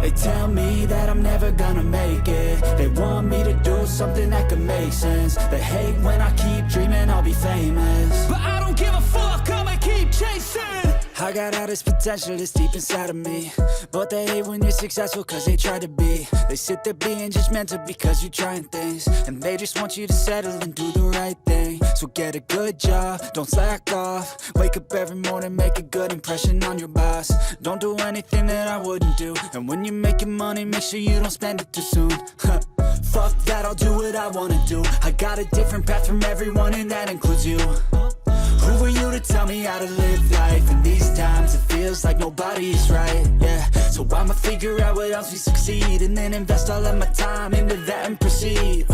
They tell me that I'm never gonna make it. They want me to do something that could make sense. They hate when I keep dreaming I'll be famous, but I don't give a fuck, I'ma keep chasing. I got all this potential that's deep inside of me, but they hate when you're successful cause they try to be. They sit there being judgmental because you're trying things, and they just want you to settle and do the right thing. So get a good job, don't slack off. Wake up every morning, make a good impression on your boss. Don't do anything that I wouldn't do, and when you're making money, make sure you don't spend it too soon. Fuck that, I'll do what I wanna do. I got a different path from everyone, and that includes you. Who are you to tell me how to live life? In these times it feels like nobody is right, yeah. So I'ma figure out what else we succeed, and then invest all of my time into that and proceed.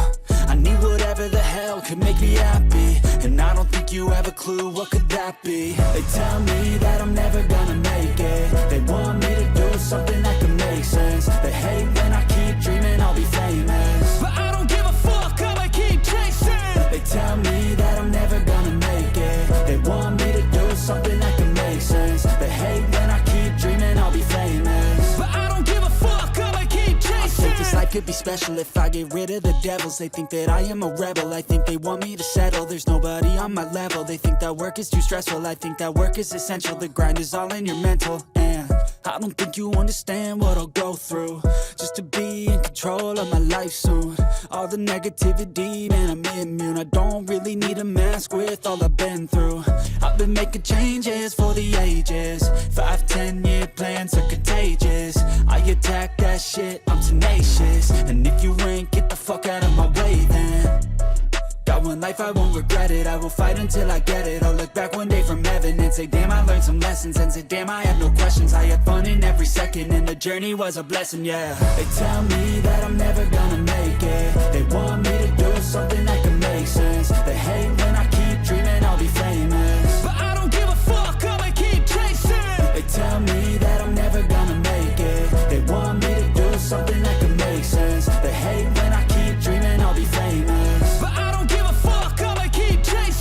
I need whatever the hell could make me happy, and I don't think you have a clue what could that be. They tell me that I'm never gonna make it. They want me to do something that could make sense. They hate when I keep dreaming I'll be famous, but I don't give a fuck, I'ma keep chasing. They tell me that I'm never gonna make it. They want me to do something that can make sense. They hate when I keep dreaming I'll be famous, but I don't give a fuck, I'ma keep chasing. I think this life could be special if I get rid of the devils. They think that I am a rebel, I think they want me to settle. There's nobody on my level. They think that work is too stressful, I think that work is essential. The grind is all in your mental, and I don't think you understand what I'll go through just to be in control of my life soon. All the negativity, man, I'm immune. I don't really need a mask with all I've been through. I've been making changes for the ages. 5-10 year plans are contagious. I attack that shit, I'm tenacious. And if you ain't, get the fuck out of my way then. Got one life, I won't regret it. I will fight until I get it. I'll look back one day from heaven and say, damn, I learned some lessons. And say, damn, I have no questions. I had fun in every second, and the journey was a blessing, yeah. They tell me that I'm never gonna make it. They want me to do something that can make sense. They hate when I keep dreaming I'll be famous, but I don't give a fuck, I'ma keep chasing. They tell me that I'm never gonna make it. They want me to do something that can make sense. They hate when I keep dreaming I'll be famous, but I don't give a fuck, I'ma keep chasing.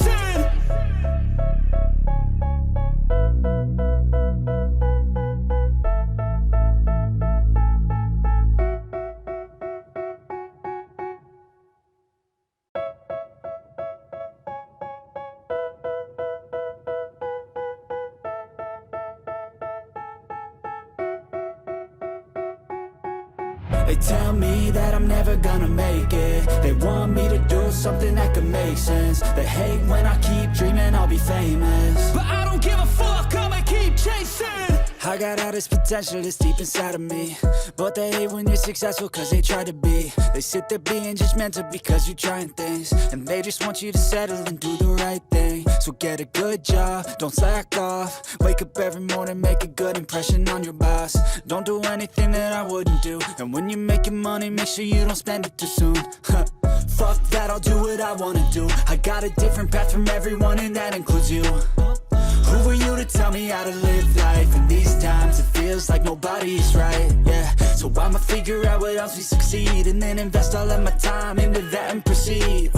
They tell me that I'm never gonna make it. They want me to do something that could make sense. They hate when I keep dreaming I'll be famous, but I don't give a fuck, I'ma keep chasing. I got all this potential that's deep inside of me, but they hate when you're successful cause they try to be. They sit there being judgmental because you're trying things, and they just want you to settle and do the right thing. So get a good job, don't slack off. Wake up every morning, make a good impression on your boss. Don't do anything that I wouldn't do, and when you're making money, make sure you don't spend it too soon. Fuck that, I'll do what I wanna do. I got a different path from everyone, and that includes you. Who are you to tell me how to live life? In these times it feels like nobody is right, yeah. So I'ma figure out what else we succeed, and then invest all of my time into that and proceed.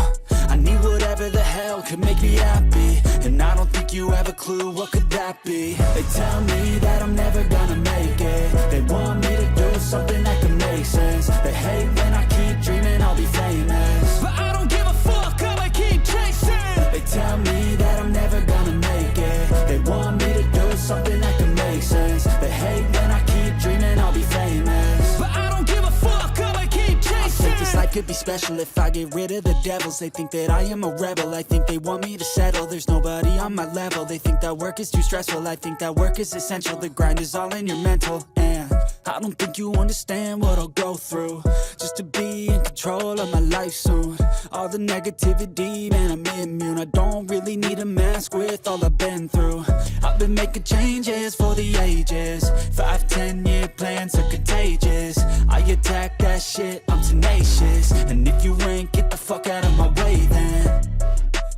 I need whatever the hell could make me happy, and I don't think you have a clue what could that be. They tell me that I'm never gonna make it. They want me to do something that can make sense. They hate when I keep dreaming I'll be famous, but I don't give a fuck, I'ma keep chasing. They tell me that I'm never gonna make it. They want me to do something that can make sense. They hate when I keep dreaming I'll be famous, but I don't give a fuck, I'ma keep chasing. I think this life could be special if I get rid of the devils. They think that I am a rebel, I think they want me to settle. There's nobody on my level. They think that work is too stressful, I think that work is essential. The grind is all in your mental, and I don't think you understand what I'll go through just to be in control of my life soon. All the negativity, man, I'm immune. I don't really need a mask with all I've been through. I've been making changes for the ages. 5-10 year plans are contagious. I attack that shit, I'm tenacious. And if you ain't, get the fuck out of my way then.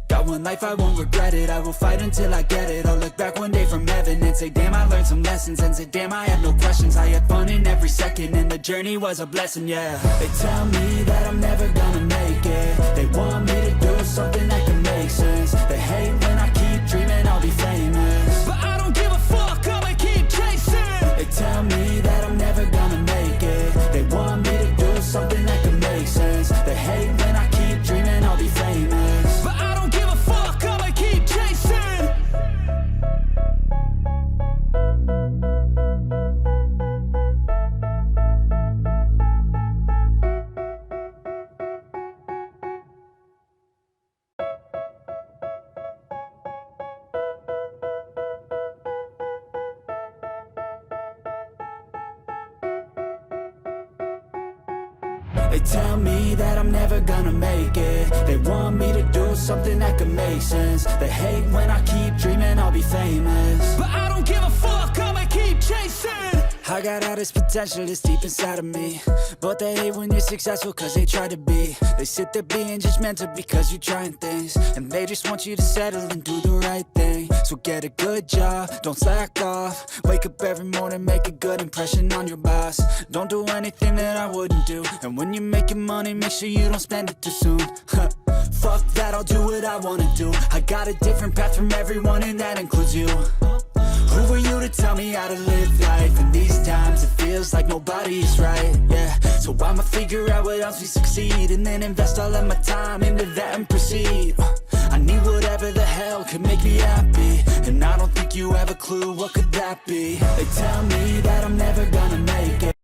Got one life, I won't regret it. I will fight until I get it. I'll look back one day from heaven and say, damn, I learned some lessons. And say, damn, I have no questions. I had fun in every second, and the journey was a blessing, yeah. They tell me that I'm never gonna make it. They want me to do something that can make sense. They hate when I keep dreaming I'll be famous, but I don't give a fuck, I'ma keep chasing. They tell me that I'm never gonna make They tell me that I'm never gonna make it. They want me to do something that could make sense. They hate when I keep dreaming I'll be famous, but I don't give a fuck, I'ma keep chasing. I got all this potential that's deep inside of me, but they hate when you're successful cause they try to be. They sit there being judgmental because you're trying things, and they just want you to settle and do the right thing. So get a good job, don't slack off. Wake up every morning, make a good impression on your boss. Don't do anything that I wouldn't do, and when you're making money, make sure you don't spend it too soon. Fuck that, I'll do what I wanna do. I got a different path from everyone, and that includes you. Who are you to tell me how to live life? In these times it feels like nobody's right, yeah. So I'ma figure out what else we succeed, and then invest all of my time into that and proceed. I need whatever the hell could make me happy, and I don't think you have a clue what could that be. They tell me that I'm never gonna make it.